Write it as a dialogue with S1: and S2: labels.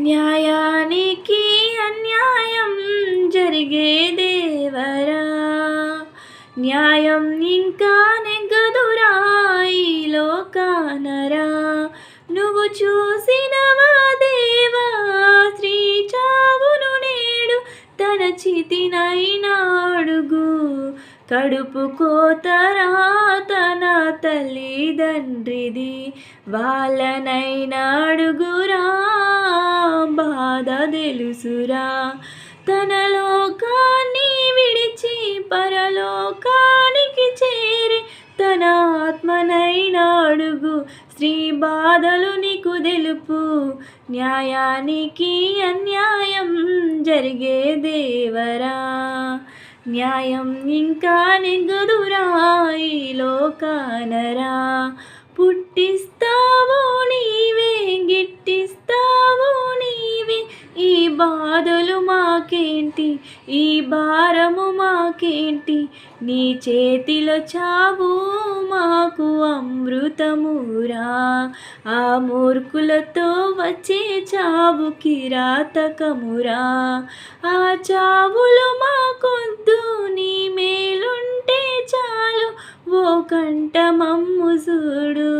S1: న్యాయానికి అన్యాయం జరిగేదేవరా, న్యాయం ఇంకా నెగ్గదురా ఈ లోకానరా. నువ్వు చూసినవా దేవా స్త్రీ చావును నేడు, తన చితినైనా అడుగు కడుపు కోతరా తన తల్లిదండ్రిది, వాళ్ళనైనా అడుగురా బాధ తెలుసురా. తన లోకాన్ని విడిచి పరలోకానికి చేరి తన ఆత్మనైనా అడుగు, స్త్రీ బాధలు నీకు తెలుపు. న్యాయానికి అన్యాయం జరిగేదేవరా, న్యాయం ఇంకా నెగ్గదురా ఈ లోకానరా. పుట్టిస్తావు నీవే, గిట్టిస్తావు నీవే, ఈ బాధలు మాకేంటి, ఈ భారము మాకేంటి, నీ చేతిలో చావు మాకు అమృతమురా. ఆ మూర్ఖులతో వచ్చే చావు కిరాతకమురా, ఆ చావులు మాకొద్దు, నీ మేలుంటే చాలు, ఓ కంట మమ్ము చూడు.